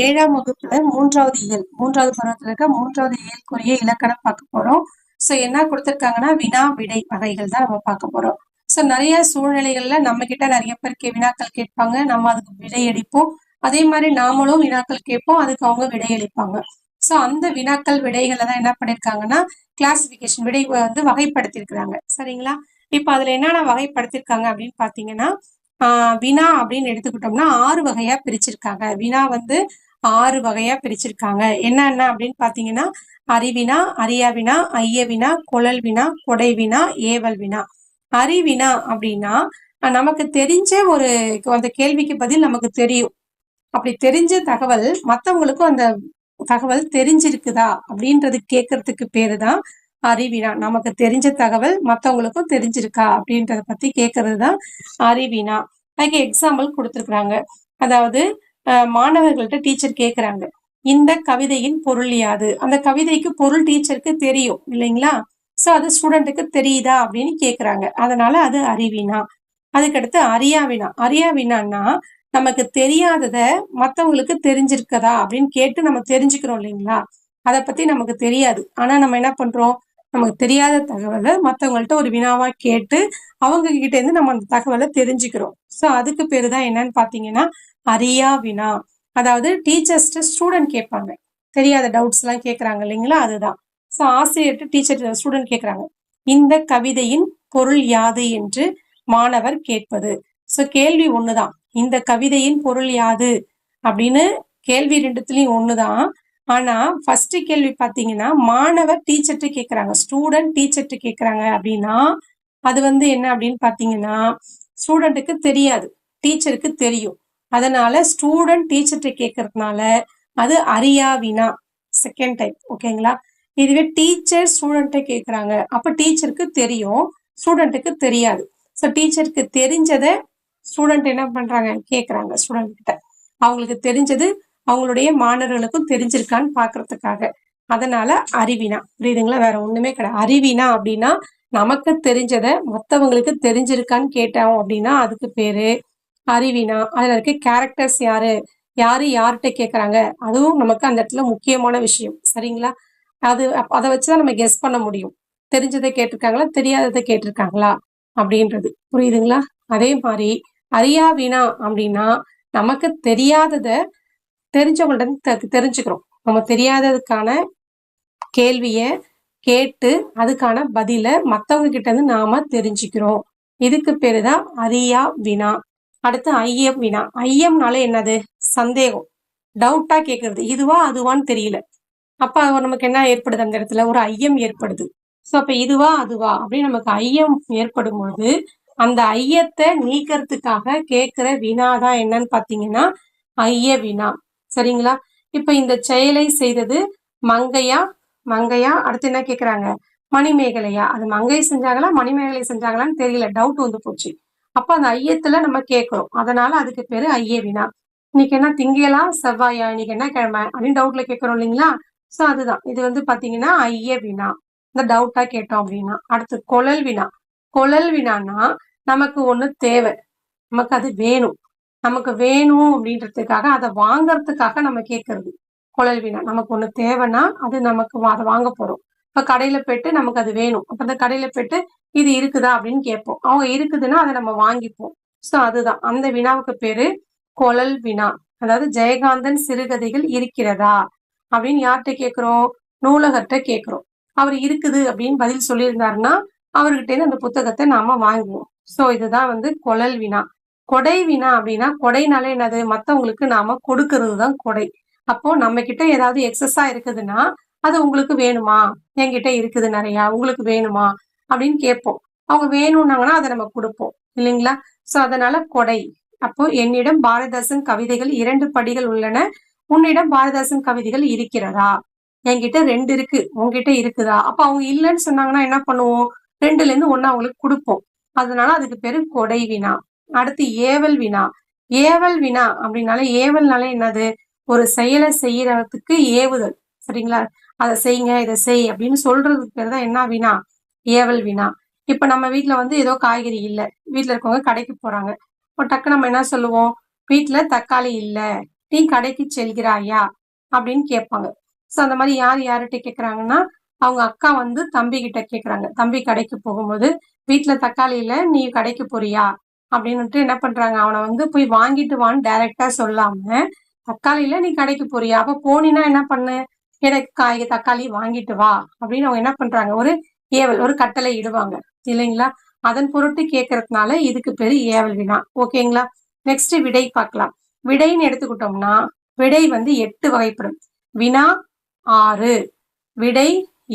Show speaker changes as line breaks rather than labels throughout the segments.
ஏழாம் வகுப்புல மூன்றாவது இயல் மூன்றாவது பருவத்துல இருக்க மூன்றாவது இயல்குரிய இலக்கணம் பார்க்க போறோம். சோ என்ன கொடுத்திருக்காங்கன்னா வினா விடை வகைகள் தான் நம்ம பார்க்க போறோம். சோ நிறைய சூழ்நிலைகள்ல நம்ம கிட்ட நிறைய பேர் வினாக்கள் கேட்பாங்க, நம்ம அதுக்கு விடையளிப்போம். அதே மாதிரி நாமளும் வினாக்கள் கேட்போம், அதுக்கு அவங்க விடையளிப்பாங்க. சோ அந்த வினாக்கள் விடைகளை தான் என்ன பண்ணிருக்காங்கன்னா கிளாசிபிகேஷன் விடை வந்து வகைப்படுத்திருக்கிறாங்க. சரிங்களா? இப்ப அதுல என்னென்ன வகைப்படுத்திருக்காங்க அப்படின்னு பாத்தீங்கன்னா வினா அப்படின்னு எடுத்துக்கிட்டோம்னா 6 வகையா பிரிச்சிருக்காங்க. வினா வந்து 6 வகையா பிரிச்சிருக்காங்க. என்னென்ன அப்படின்னு பாத்தீங்கன்னா அறிவினா, அறியா வினா, ஐய வினா, குழல் வினா, கொடை வினா, ஏவல் வினா. அறிவினா அப்படின்னா நமக்கு தெரிஞ்ச ஒரு அந்த கேள்விக்கு பதில் நமக்கு தெரியும். அப்படி தெரிஞ்ச தகவல் மத்தவங்களுக்கும் அந்த தகவல் தெரிஞ்சிருக்குதா அப்படின்றது கேட்கறதுக்கு பேருதான் அறிவினா. நமக்கு தெரிஞ்ச தகவல் மத்தவங்களுக்கும் தெரிஞ்சிருக்கா அப்படின்றத பத்தி கேட்கறதுதான் அறிவினா. அதுக்கு எக்ஸாம்பிள் கொடுத்துருக்குறாங்க. அதாவது மாணவர்கள்ட்ட டீச்சர் கேட்கறாங்க, இந்த கவிதையின் பொருள் யாது? அந்த கவிதைக்கு பொருள் டீச்சருக்கு தெரியும் இல்லைங்களா? சோ அது ஸ்டூடெண்ட்டுக்கு தெரியுதா அப்படின்னு கேக்குறாங்க. அதனால அது அறிவினா. அதுக்கடுத்து அறியாவினா. அறியாவினான்னா நமக்கு தெரியாதத மத்தவங்களுக்கு தெரிஞ்சிருக்கதா அப்படின்னு கேட்டு நம்ம தெரிஞ்சுக்கிறோம் இல்லைங்களா? அதை பத்தி நமக்கு தெரியாது, ஆனா நம்ம என்ன பண்றோம், நமக்கு தெரியாத தகவலை மத்தவங்கள்ட்ட ஒரு வினாவா கேட்டு அவங்க கிட்ட இருந்து நம்ம அந்த தகவலை தெரிஞ்சுக்கிறோம். சோ அதுக்கு பேருதான் என்னன்னு பாத்தீங்கன்னா அறியா வினா. அதாவது டீச்சர்ஸ்ட ஸ்டூடெண்ட் கேட்பாங்க, தெரியாத டவுட்ஸ் எல்லாம் கேட்கறாங்க இல்லைங்களா? அதுதான். சோ ஆசிரியர்கிட்ட டீச்சர் ஸ்டூடெண்ட் கேட்கறாங்க, இந்த கவிதையின் பொருள் யாது என்று மாணவர் கேட்பது. சோ கேள்வி ஒண்ணுதான், இந்த கவிதையின் பொருள் யாது அப்படின்னு கேள்வி ரெண்டுத்துலயும் ஒண்ணுதான். ஆனா ஃபர்ஸ்ட் கேள்வி பாத்தீங்கன்னா மாணவர் டீச்சர்ட்ட கேக்குறாங்க, ஸ்டூடெண்ட் டீச்சர்ட்ட கேக்குறாங்க அப்படின்னா அது வந்து என்ன அப்படின்னு பாத்தீங்கன்னா ஸ்டூடெண்ட்டுக்கு தெரியாது, டீச்சருக்கு தெரியும். அதனால ஸ்டூடெண்ட் டீச்சர்ட்ட கேட்கறதுனால அது அறியா வினா, செகண்ட் டைப். ஓகேங்களா? இதுவே டீச்சர் ஸ்டூடெண்ட்ட கேட்கறாங்க, அப்ப டீச்சருக்கு தெரியும், ஸ்டூடெண்ட்டுக்கு தெரியாது. ஸோ டீச்சருக்கு தெரிஞ்சதை ஸ்டூடெண்ட் என்ன பண்றாங்க, கேட்கறாங்க ஸ்டூடெண்ட் கிட்ட. அவங்களுக்கு தெரிஞ்சது அவங்களுடைய மாணவர்களுக்கும் தெரிஞ்சிருக்கான்னு பாக்குறதுக்காக. அதனால அறிவினா. புரியுதுங்களா? வேற ஒண்ணுமே கிடையாது. அறிவினா அப்படின்னா நமக்கு தெரிஞ்சதை மத்தவங்களுக்கு தெரிஞ்சிருக்கான்னு கேட்டோம் அப்படின்னா அதுக்கு பேரு அறிவினா. அதுல இருக்க கேரக்டர்ஸ் யாரு, யாரு யார்கிட்ட கேக்குறாங்க, அதுவும் நமக்கு அந்த இடத்துல முக்கியமான விஷயம். சரிங்களா? அதை வச்சுதான் நம்ம கெஸ் பண்ண முடியும், தெரிஞ்சதை கேட்டிருக்காங்களா தெரியாததை கேட்டிருக்காங்களா அப்படின்றது. புரியுதுங்களா? அதே மாதிரி அறியா வினா அப்படின்னா நமக்கு தெரியாதத தெரிஞ்சவங்கள்ட்ட தெரிஞ்சுக்கிறோம். நம்ம தெரியாததுக்கான கேள்விய கேட்டு அதுக்கான பதில மத்தவங்க கிட்ட இருந்து நாம தெரிஞ்சுக்கிறோம். இதுக்கு பேருதான் அறியா வினா. அடுத்து ஐயம் வினா. ஐயம்னால என்னது, சந்தேகம், டவுட்டா கேக்குறது, இதுவா அதுவான்னு தெரியல. அப்ப நமக்கு என்ன ஏற்படுது, அந்த இடத்துல ஒரு ஐயம் ஏற்படுது. சோ அப்ப இதுவா அதுவா அப்படின்னு நமக்கு ஐயம் ஏற்படும் பொழுது அந்த ஐயத்தை நீக்கிறதுக்காக கேட்கிற வினாதான் என்னன்னு பாத்தீங்கன்னா ஐய வினா. சரிங்களா? இப்ப இந்த செயலை செய்தது மங்கையா, மங்கையா, அடுத்து என்ன கேக்குறாங்க, மணிமேகலையா? அது மங்கை செஞ்சாங்களா மணிமேகலை செஞ்சாங்களான்னு தெரியல, டவுட் வந்து போச்சு. அப்ப அந்த ஐயத்துல நம்ம கேட்கிறோம், அதனால அதுக்கு பேரு ஐய வினா. இன்னைக்கு என்ன திங்களா செவ்வாயா, இன்னைக்கு என்ன கிழமை அப்படின்னு டவுட்ல கேட்கிறோம் இல்லைங்களா? சோ அதுதான் இது வந்து பாத்தீங்கன்னா ஐய வினா, இந்த டவுட்டா கேட்டோம் அப்படின்னா. அடுத்து கொழல் வினா. கொழல் வினான்னா நமக்கு ஒண்ணு தேவை, நமக்கு அது வேணும், நமக்கு வேணும் அப்படின்றதுக்காக அதை வாங்கறதுக்காக நம்ம கேட்கறது கொழல் வினா. நமக்கு ஒண்ணு தேவைன்னா அது நமக்கு அதை வாங்க போறோம். இப்ப கடையில போயிட்டு நமக்கு அது வேணும், அப்ப அந்த கடையில போயிட்டு இது இருக்குதா அப்படின்னு கேட்போம், அவங்க இருக்குதுன்னா அதை நம்ம வாங்கிப்போம். சோ அதுதான் அந்த வினாவுக்கு பேரு கொழல் வினா. அதாவது ஜெயகாந்தன் சிறுகதைகள் இருக்கிறதா அப்படின்னு யார்கிட்ட கேட்கிறோம், நூலகர்கிட்ட கேட்கிறோம். அவர் இருக்குது அப்படின்னு பதில் சொல்லியிருந்தாருன்னா அவர்கிட்ட இருந்து அந்த புத்தகத்தை நாம வாங்குவோம். சோ இதுதான் வந்து கொழல் வினா. கொடை வினா அப்படின்னா கொடைனால என்னது, மத்தவங்களுக்கு நாம கொடுக்கறது தான் கொடை. அப்போ நம்ம கிட்ட ஏதாவது எக்ஸஸா இருக்குதுன்னா அது உங்களுக்கு வேணுமா, என்கிட்ட இருக்குது நிறையா, உங்களுக்கு வேணுமா அப்படின்னு கேட்போம். அவங்க வேணும்னாங்கன்னா அதை நம்ம கொடுப்போம் இல்லைங்களா? சோ அதனால கொடை. அப்போ என்னிடம் பாரதிதாசன் கவிதைகள் 2 படிகள் உள்ளன, உன்னிடம் பாரதிதாசன் கவிதைகள் இருக்கிறதா? என்கிட்ட 2 இருக்கு, உங்ககிட்ட இருக்குதா? அப்ப அவங்க இல்லைன்னு சொன்னாங்கன்னா என்ன பண்ணுவோம், 2ல இருந்து 1 அவங்களுக்கு கொடுப்போம். அதனால அதுக்கு பேரு கொடை வினா. அடுத்து ஏவல் வினா. ஏவல் வினா அப்படின்னால ஏவல்னால என்னது, ஒரு செயலை செய்யறதுக்கு ஏவுதல். சரிங்களா? அதை செய்யுங்க, இதை செய் அப்படின்னு சொல்றதுக்கு பேர் தான் என்ன வினா, ஏவல் வினா. இப்ப நம்ம வீட்டுல வந்து ஏதோ காய்கறி இல்ல, வீட்டுல இருக்கவங்க கடைக்கு போறாங்க, இப்போ டக்கு நம்ம என்ன சொல்லுவோம், வீட்டுல தக்காளி இல்ல, நீ கடைக்கு செல்கிறாயா அப்படின்னு கேட்பாங்க. ஸோ அந்த மாதிரி யார் யார்கிட்ட கேட்குறாங்கன்னா, அவங்க அக்கா வந்து தம்பி கிட்ட கேட்குறாங்க. தம்பி கடைக்கு போகும்போது வீட்டுல தக்காளி இல்ல, நீ கடைக்கு போறியா அப்படின்னுட்டு என்ன பண்றாங்க, அவனை வந்து போய் வாங்கிட்டு வான்னு டைரக்டா சொல்லாம, தக்காளி இல்ல நீ கடைக்கு போறியா, அப்ப போனீன்னா என்ன பண்ணு, எனக்கு தக்காளி வாங்கிட்டு வா அப்படின்னு அவங்க என்ன பண்றாங்க, ஒரு ஏவல், ஒரு கட்டளை இடுவாங்க இல்லைங்களா. அதன் பொருட்டு கேட்கறதுனால இதுக்கு பேரு ஏவல் வினா. ஓகேங்களா. நெக்ஸ்ட் விடை பார்க்கலாம். விடைன்னு எடுத்துக்கிட்டோம்னா விடை வந்து 8 வகைப்படும். வினா 6, விடை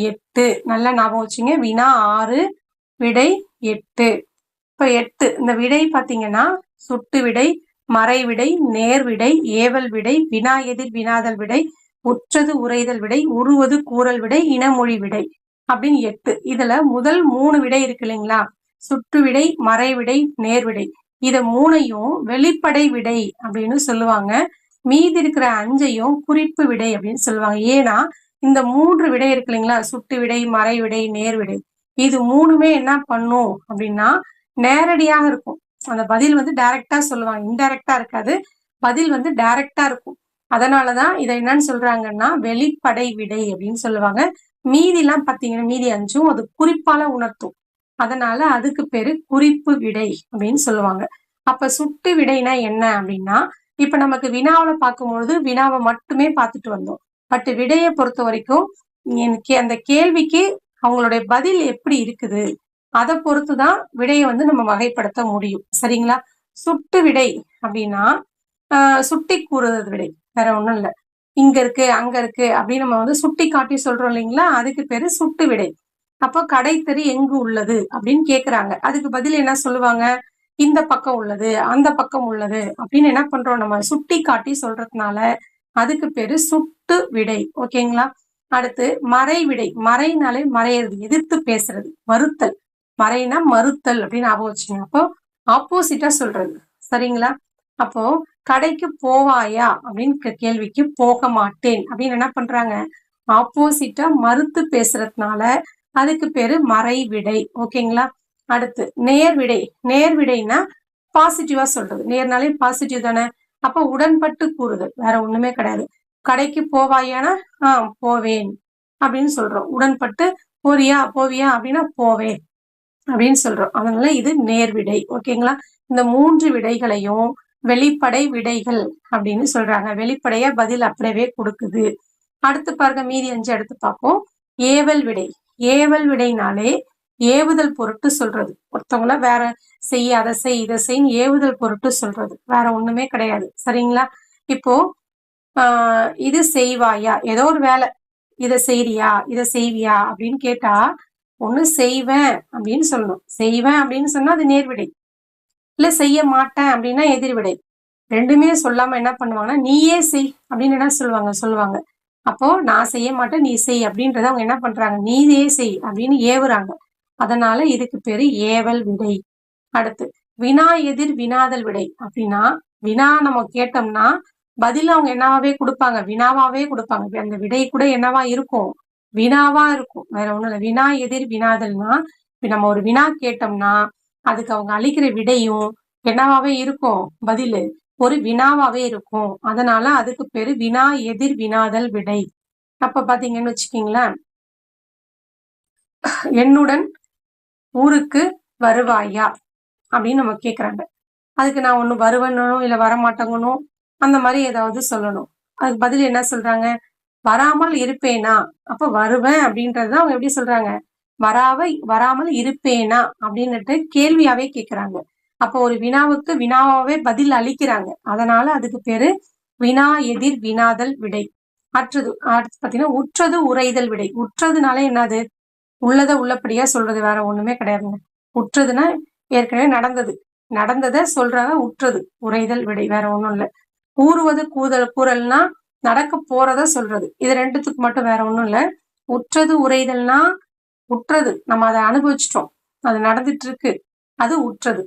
8. நல்லா ஞாபகம் வச்சுங்க. வினா 6, விடை 8. இப்ப 8 இந்த விடை பாத்தீங்கன்னா சுட்டு விடை, மறை விடை, நேர் விடை, ஏவல் விடை, வினா எதிர் வினாதல் விடை, உற்றது உரைதல் விடை, உருவது கூறல் விடை, இனமொழி விடை அப்படின்னு 8. இதுல முதல் 3 விடை இருக்கு இல்லைங்களா, சுட்டு விடை, மறை விடை, நேர் விடை, இத 3ஐயும் வெளிப்படை விடை அப்படின்னு சொல்லுவாங்க. மீதி இருக்கிற 5ஐயும் குறிப்பு விடை அப்படின்னு சொல்லுவாங்க. ஏன்னா இந்த 3 விடை இருக்கு இல்லைங்களா, சுட்டு விடை, மறை விடை, நேர் விடை, இது 3மே என்ன பண்ணும் அப்படின்னா நேரடியாக இருக்கும். அந்த பதில் வந்து டைரக்டா சொல்லுவாங்க, இன்டைரக்டா இருக்காது. பதில் வந்து டைரக்டா இருக்கும். அதனாலதான் இதை என்னன்னு சொல்றாங்கன்னா வெளிப்படை விடை அப்படின்னு சொல்லுவாங்க. மீதி எல்லாம் பாத்தீங்கன்னா மீதி 5ம் அது குறிப்பால உணர்த்தும். அதனால அதுக்கு பேரு குறிப்பு விடை அப்படின்னு சொல்லுவாங்க. அப்ப சுட்டு விடைனா என்ன அப்படின்னா, இப்ப நமக்கு வினாவில பார்க்கும்பொழுது வினாவை மட்டுமே பார்த்துட்டு வந்தோம். பட் விடையை பொறுத்த வரைக்கும் எனக்கு அந்த கேள்விக்கு அவங்களுடைய பதில் எப்படி இருக்குது அதை பொறுத்துதான் விடையை வந்து நம்ம வகைப்படுத்த முடியும். சரிங்களா. சுட்டு விடை அப்படின்னா சுட்டி கூறுறது விடை, வேற ஒண்ணும் இல்ல. இங்க இருக்கு அங்க இருக்கு அப்படின்னு நம்ம வந்து சுட்டி காட்டி சொல்றோம் இல்லைங்களா, அதுக்கு பேரு சுட்டு விடை. அப்போ கடை தெரு எங்கு உள்ளது அப்படின்னு கேக்குறாங்க, அதுக்கு பதில் என்ன சொல்லுவாங்க, இந்த பக்கம் உள்ளது, அந்த பக்கம் உள்ளது அப்படின்னு என்ன பண்றோம், நம்ம சுட்டி காட்டி சொல்றதுனால அதுக்கு பேரு சுட்டு விடை. ஓகேங்களா. அடுத்து மறை விடை. மறைனாலே மறையிறது, எதிர்த்து பேசுறது, மறுத்தல். மறைனா மறுத்தல் அப்படின்னு ஞாபகம் வச்சுங்க. அப்போ ஆப்போசிட்டா சொல்றது. சரிங்களா. அப்போ கடைக்கு போவாயா அப்படின்னு கேள்விக்கு போக மாட்டேன் அப்படின்னு என்ன பண்றாங்க, ஆப்போசிட்டா மறுத்து பேசுறதுனால அதுக்கு பேரு மறை விடை. ஓகேங்களா. அடுத்து நேர் விடை. நேர் விடைனா பாசிட்டிவா சொல்றது. நேர்னாலே பாசிட்டிவ் தானே. அப்ப உடன்பட்டு கூறுதல், வேற ஒண்ணுமே கிடையாது. கடைக்கு போவாயானா போவேன் அப்படின்னு சொல்றோம். உடன்பட்டு போறியா போவியா அப்படின்னா போவேன் அப்படின்னு சொல்றோம். அதனால இது நேர்விடை. ஓகேங்களா. இந்த 3 விடைகளையும் வெளிப்படை விடைகள் அப்படின்னு சொல்றாங்க. வெளிப்படையா பதில் அப்படியே கொடுக்குது. அடுத்து பாருங்க, மீதி 5 எடுத்து பார்ப்போம். ஏவல் விடை. ஏவல் விடைனாலே ஏவுதல் பொருட்டு சொல்றது. ஒருத்தவங்கள வேற செய், அதை செய், இதை செய் ஏவுதல் பொருட்டு சொல்றது, வேற ஒண்ணுமே கிடையாது. சரிங்களா. இப்போ இது செய்வாயா, ஏதோ ஒரு வேலை, இதை செய்றியா இதை செய்வியா அப்படின்னு கேட்டா ஒண்ணு செய்வேன் அப்படின்னு சொல்லணும். செய்வேன் அப்படின்னு சொன்னா அது நேர்விடை, இல்ல செய்ய மாட்டேன் அப்படின்னா எதிர்விடை. ரெண்டுமே சொல்லாம என்ன பண்ணுவாங்கன்னா நீயே செய் அப்படின்னு என்ன சொல்லுவாங்க. அப்போ நான் செய்ய மாட்டேன் நீ செய் அப்படின்றத அவங்க என்ன பண்றாங்க, நீயே செய் அப்படின்னு ஏவுறாங்க. அதனால இதுக்கு பேரு ஏவல் விடை. அடுத்து வினா எதிர் வினாதல் விடை. அப்படின்னா வினா நம்ம கேட்டோம்னா பதில் அவங்க என்னவாவே கொடுப்பாங்க, வினாவாவே கொடுப்பாங்க. அந்த விடை கூட என்னவா இருக்கும், வினாவா இருக்கும், வேற ஒண்ணும் இல்லை. வினா எதிர் வினாதல்னா நம்ம ஒரு வினா கேட்டோம்னா அதுக்கு அவங்க அளிக்கிற விடையும் என்னவாவே இருக்கும், பதில் ஒரு வினாவாவே இருக்கும். அதனால அதுக்கு பேரு வினா எதிர் வினாதல் விடை. அப்ப பாத்தீங்கன்னு வச்சுக்கீங்களேன், என்னுடன் ஊருக்கு வருவாயா அப்படின்னு நம்ம கேக்குறாங்க. அதுக்கு நான் ஒண்ணு வருவேனும் இல்ல வரமாட்டேங்கணும் அந்த மாதிரி ஏதாவது சொல்லணும். அதுக்கு பதில் என்ன சொல்றாங்க, வராமல் இருப்பேனா. அப்ப வருவேன் அப்படின்றத அவங்க எப்படி சொல்றாங்க, வராமல் இருப்பேனா அப்படின்னுட்டு கேள்வியாவே கேக்குறாங்க. அப்போ ஒரு வினாவுக்கு வினாவாவே பதில் அளிக்கிறாங்க. அதனால அதுக்கு பேரு வினா எதிர் வினாதல் விடை. அடுத்து பாத்தீங்கன்னா உற்றது உரைதல் விடை. உற்றதுனால என்னது, உள்ளத உள்ளபடியா சொல்றது, வேற ஒண்ணுமே கிடையாதுங்க. உற்றதுன்னா ஏற்கனவே நடந்ததை சொல்றத உற்றது. உரைதல் விடை, வேற ஒண்ணும் இல்லை. கூறுவது கூறல்னா நடக்க போறத சொல்றது. இது ரெண்டுத்துக்கு மட்டும், வேற ஒண்ணும் இல்லை. உற்றது உரைதல்னா உற்றது, நம்ம அதை அனுபவிச்சிட்டோம், அது நடந்துட்டு இருக்கு, அது உற்றது.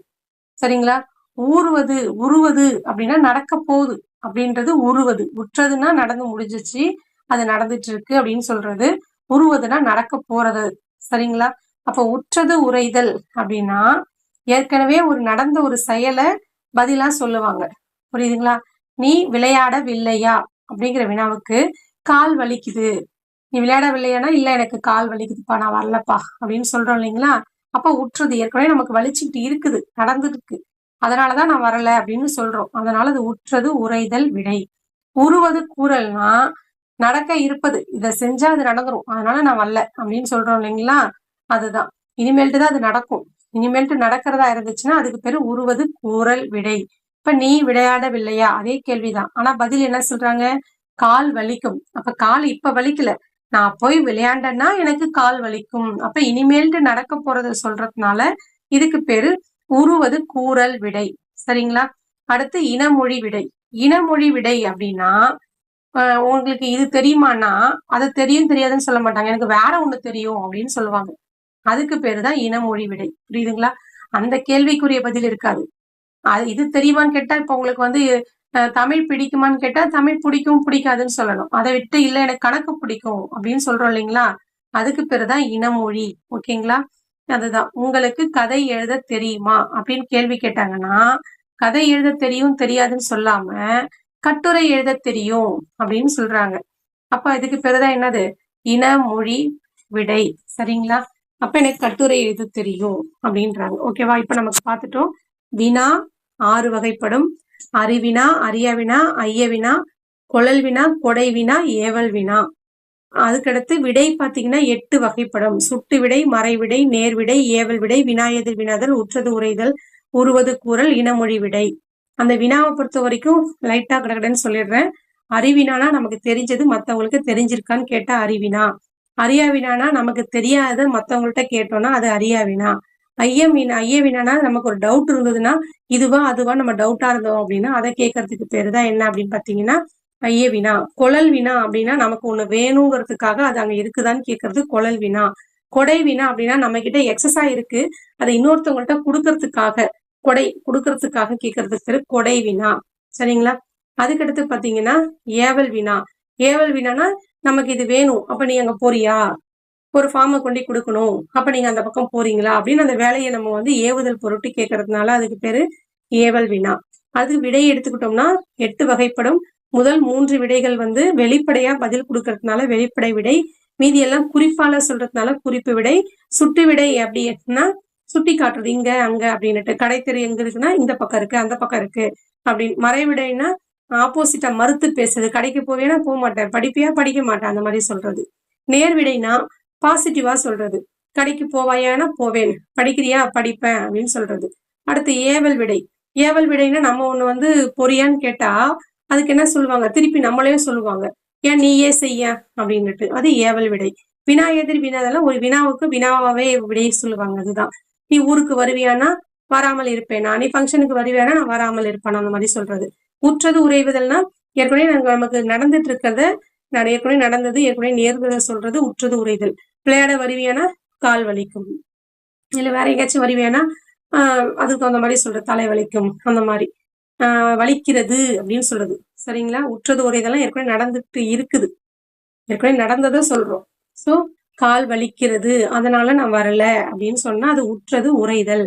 சரிங்களா. உருவது அப்படின்னா நடக்க போகுது அப்படின்றது உருவது. உற்றதுன்னா நடந்து முடிஞ்சிச்சு, அது நடந்துட்டு இருக்கு அப்படின்னு சொல்றது. உருவதுன்னா நடக்க போறது. சரிங்களா. அப்ப உற்றது உரைதல் அப்படின்னா ஏற்கனவே ஒரு நடந்த ஒரு செயலை பதிலா சொல்லுவாங்க. புரியுதுங்களா. நீ விளையாடவில்லையா அப்படிங்கிற வினாவுக்கு கால் வலிக்குது. நீ விளையாடவில்லையானா, இல்ல எனக்கு கால் வலிக்குதுப்பா, நான் வரலப்பா அப்படின்னு சொல்றோம் இல்லைங்களா? அப்ப உற்றது ஏற்கனவே நமக்கு வலிச்சுக்கிட்டு இருக்குது, நடந்துருக்கு. அதனாலதான் நான் வரல அப்படின்னு சொல்றோம். அதனால அது உற்றது உரைதல் விடை. உருவது கூறல்னா நடக்க இருப்பது. இத செஞ்சா அது நடந்துரும். அதனால நான் வரல அப்படின்னு சொல்றோம் இல்லைங்களா? அதுதான். இனிமேல்ட்டு தான் அது நடக்கும். இனிமேல்ட்டு நடக்கிறதா இருந்துச்சுன்னா அதுக்கு பேரு உருவது கூறல் விடை. இப்ப நீ விளையாடவில்லையா? அதே கேள்விதான். ஆனா பதில் என்ன சொல்றாங்க? கால் வலிக்கும். அப்ப கால் இப்ப வலிக்கல. நான் போய் விளையாண்டேன்னா எனக்கு கால் வலிக்கும். அப்ப இனிமேல்ட்டு நடக்க போறத சொல்றதுனால இதுக்கு பேரு உருவது கூறல் விடை. சரிங்களா? அடுத்து இனமொழி விடை. இனமொழி விடை அப்படின்னா உங்களுக்கு இது தெரியுமான்னா, அது தெரியும் தெரியாதுன்னு சொல்ல மாட்டாங்க. எனக்கு வேற ஒண்ணு தெரியும் அப்படின்னு சொல்லுவாங்க. அதுக்கு பேரு தான் இனமொழி விடை. புரியுதுங்களா? அந்த கேள்விக்குரிய பதில் இருக்காது. அது இது தெரியுமான்னு கேட்டா, இப்ப உங்களுக்கு வந்து தமிழ் பிடிக்குமான்னு கேட்டா, தமிழ் பிடிக்கும், பிடிக்காதுன்னு சொல்லணும். அத விட்டு இல்ல எனக்கு கணக்கு பிடிக்கும் அப்படின்னு சொல்றோம் இல்லைங்களா? அதுக்கு பேரு தான் இனமொழி. ஓகேங்களா? அதுதான். உங்களுக்கு கதை எழுத தெரியுமா? அப்படின்னு கேள்வி கேட்டாங்கன்னா, கதை எழுத தெரியும், தெரியாதுன்னு சொல்லாம, கட்டுரை எழுத தெரியும் அப்படின்னு சொல்றாங்க. அப்ப இதுக்கு பேருதான் என்னது? இனமொழி விடை. சரிங்களா? அப்ப எனக்கு கட்டுரை எழுத தெரியும் அப்படின்றாங்க. ஓகேவா? இப்ப நமக்கு பார்த்துட்டோம். வினா 6 வகைப்படும். அறிவினா, அறியவினா, ஐயவினா, கொளல் வினா, கொடை வினா, ஏவல் வினா. அதுக்கடுத்து விடை பாத்தீங்கன்னா 8 வகைப்படும். சுட்டு விடை, மறைவிடை, நேர்விடை, ஏவல் விடை, வினா எதிர் வினாதல், உற்றது உரைதல், உருவது கூறல், இனமொழி விடை. அந்த வினாவை பொறுத்த வரைக்கும் லைட்டா கடகடன்னு சொல்லிடுறேன். அறிவினானா நமக்கு தெரிஞ்சது மத்தவங்களுக்கு தெரிஞ்சிருக்கான்னு கேட்டா அறிவினா. அறியாவினானா நமக்கு தெரியாத மத்தவங்கள்ட்ட கேட்டோம்னா அது அறியாவினா. ஐயவினானா நமக்கு ஒரு டவுட் இருந்ததுன்னா இதுவா அதுவா நம்ம டவுட்டா இருந்தோம் அப்படின்னா அதை கேட்கறதுக்கு பேரு தான் என்ன அப்படின்னு பாத்தீங்கன்னா ஐய வினா. கொளல் வினா அப்படின்னா நமக்கு ஒண்ணு வேணுங்கிறதுக்காக அது அங்க இருக்குதான்னு கேட்கறது கொளல் வினா. கொடை வினா அப்படின்னா நம்ம கிட்ட எக்ஸஸா இருக்கு அதை இன்னொருத்தவங்கள்ட்ட கொடுக்கறதுக்காக கொடை கொடுக்கறதுக்காக கேட்கறதுக்கு பேரு கொடை வினா. சரிங்களா? அதுக்கடுத்து பாத்தீங்கன்னா ஏவல் வினா. ஏவல் வினானா நமக்கு இது வேணும், அப்ப நீ அங்க போறியா, ஒரு ஃபார்மை கொண்டு கொடுக்கணும், அப்ப நீங்க அந்த பக்கம் போறீங்களா அப்படின்னு அந்த வேலையை நம்ம வந்து ஏவுதல் பொருட்டு கேட்கறதுனால அதுக்கு பேரு ஏவல் வினா. அது விடை எடுத்துக்கிட்டோம்னா 8 வகைப்படும். முதல் 3 விடைகள் வந்து வெளிப்படையா பதில் கொடுக்கறதுனால வெளிப்படை விடை. மீதி எல்லாம் குறிப்பால சொல்றதுனால குறிப்பு விடை. சுட்டு விடை அப்படின்னா சுட்டி காட்டுறது இங்க அங்க அப்படின்னுட்டு. கடைத்தெரு எங்க இருக்குன்னா இந்த பக்கம் இருக்கு அந்த பக்கம் இருக்கு அப்படின்னு. மறைவிடைன்னா ஆப்போசிட்டா மறுத்து பேசுறது. கடைக்கு போவேன்னா போக மாட்டேன், படிப்பியா படிக்க மாட்டேன், அந்த மாதிரி சொல்றது. நேர்விடைனா பாசிட்டிவா சொல்றது. கடைக்கு போவாயானா போவேன், படிக்கிறியா படிப்பேன் அப்படின்னு சொல்றது. அடுத்து ஏவல் விடை. ஏவல் விடைன்னா நம்ம ஒண்ணு வந்து பொறியான்னு கேட்டா அதுக்கு என்ன சொல்லுவாங்க, திருப்பி நம்மளே சொல்லுவாங்க, ஏன் நீயே செய்ய அப்படின்னுட்டு. அது ஏவல் விடை. வினா எதிர் வினாதெல்லாம் ஒரு வினாவுக்கு வினாவாவே விடை சொல்லுவாங்க. அதுதான். நீ ஊருக்கு வருவியானா வராமல் இருப்பேனா, நீ ஃபங்க்ஷனுக்கு வருவியானா நான் வராமல் இருப்பேன், அந்த மாதிரி சொல்றது. உற்றது உரைவதல்னா ஏற்கனவே நமக்கு நடந்துட்டு இருக்கிறத ஏற்கனவே நடந்தது ஏற்கனவே நேர்வதை சொல்றது உற்றது உரைதல். விளையாட வருவியானா கால் வலிக்கும், இல்ல வேற எங்கேயாச்சும் வருவியானா அதுக்கு அந்த மாதிரி சொல்றது தலை வலிக்கும், அந்த மாதிரி வலிக்கிறது அப்படின்னு சொல்றது. சரிங்களா? உற்றது உரைதெல்லாம் ஏற்கனவே நடந்துட்டு இருக்குது, ஏற்கனவே நடந்ததை சொல்றோம். சோ கால் வலிக்கிறது அதனால நான் வரல அப்படின்னு சொன்னா அது உற்றது உரைதல்.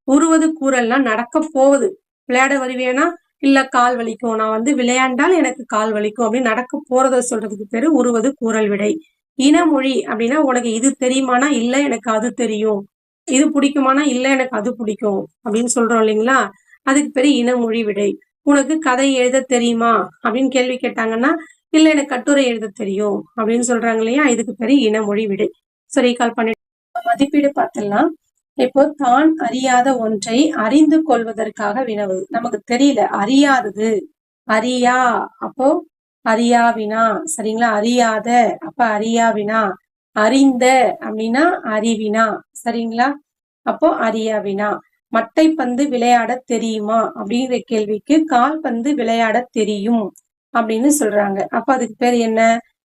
உருவது கூறல்னா நடக்க போகுது. விளையாட வருவேனா இல்ல கால் வலிக்கும், நான் வந்து விளையாண்டால் எனக்கு கால் வலிக்கும் அப்படின்னு நடக்க போறத சொல்றதுக்கு பேரு உருவது கூறல் விடை. இனமொழி அப்படின்னா உனக்கு இது தெரியுமானா இல்ல எனக்கு அது தெரியும், இது பிடிக்குமானா இல்ல எனக்கு அது பிடிக்கும் அப்படின்னு சொல்றோம் இல்லைங்களா? அதுக்கு பேரு இனமொழி விடை. உனக்கு கதை எழுத தெரியுமா அப்படின்னு கேள்வி கேட்டாங்கன்னா இல்ல எனக்கு கட்டுரை எழுத தெரியும் அப்படின்னு சொல்றாங்க இல்லையா? இதுக்கு பேரு இனமொழி விடை. சரி, கால் பண்ணி மதிப்பீடு பார்த்துடலாம். இப்போ தான் அறியாத ஒன்றை அறிந்து கொள்வதற்காக வினவுது. நமக்கு தெரியல, அறியாதது அறியா, அப்போ அறியா வினா. சரிங்களா? அறியாத அப்ப அறியா வினா. அறிந்த அப்படின்னா அறிவினா. சரிங்களா? அப்போ அறியா வினா. மட்டைப்பந்து விளையாட தெரியுமா அப்படிங்கிற கேள்விக்கு கால்பந்து விளையாட தெரியும் அப்படின்னு சொல்றாங்க. அப்ப அதுக்கு பேர் என்ன?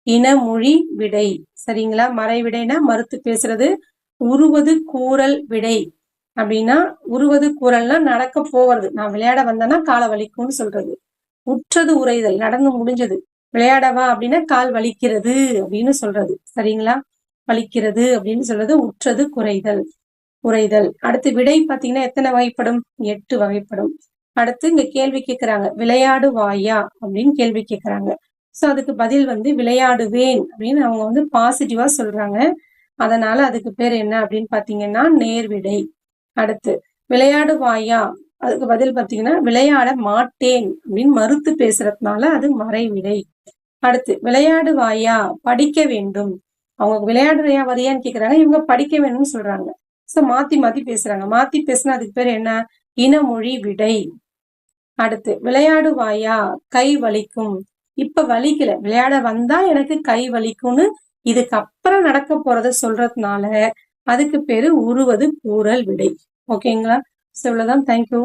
இனமொழி விடை. சரிங்களா? மறைவிடைனா மறுத்து பேசுறது. உருவது கூறல் விடை அப்படின்னா உருவது கூறல்னா நடக்க போவது, நான் விளையாட வந்தேன்னா காலை வலிக்கும்னு சொல்றது. உற்றது உரைதல் நடந்து முடிஞ்சது. விளையாடவா அப்படின்னா கால் வலிக்கிறது அப்படின்னு சொல்றது. சரிங்களா? வலிக்கிறது அப்படின்னு சொல்றது உற்றது குறைதல் உரைதல். அடுத்து விடை பாத்தீங்கன்னா எத்தனை வகைப்படும்? 8 வகைப்படும். அடுத்து இங்க கேள்வி கேட்கிறாங்க, விளையாடுவாயா அப்படின்னு கேள்வி கேட்கிறாங்க. சோ அதுக்கு பதில் வந்து விளையாடுவேன் அப்படின்னு அவங்க வந்து பாசிட்டிவா சொல்றாங்க. அதனால அதுக்கு பேர் என்ன அப்படின்னு பாத்தீங்கன்னா நேர்விடை. அடுத்து விளையாடுவாயா, அதுக்கு பதில் பாத்தீங்கன்னா விளையாட மாட்டேன் அப்படின்னு மறுத்து பேசுறதுனால அது மறைவிடை. அடுத்து விளையாடுவாயா, படிக்க வேண்டும். அவங்க விளையாடுறியா வரியான்னு கேக்குறாங்க, இவங்க படிக்க வேணும்னு சொல்றாங்க. சோ மாத்தி மாத்தி பேசுறாங்க. மாத்தி பேசுனா அதுக்கு பேர் என்ன? இனமொழி விடை. அடுத்து விளையாடுவாயா, கை வலிக்கும். இப்ப வலிக்கல, விளையாட வந்தா எனக்கு கை வலிக்கும்னு இதுக்கு அப்புறம் நடக்க போறத சொல்றதுனால அதுக்கு பேரு உருவது கூறல் விடை. ஓகேங்களா? சோ இவ்வளவுதான். தேங்க்யூ.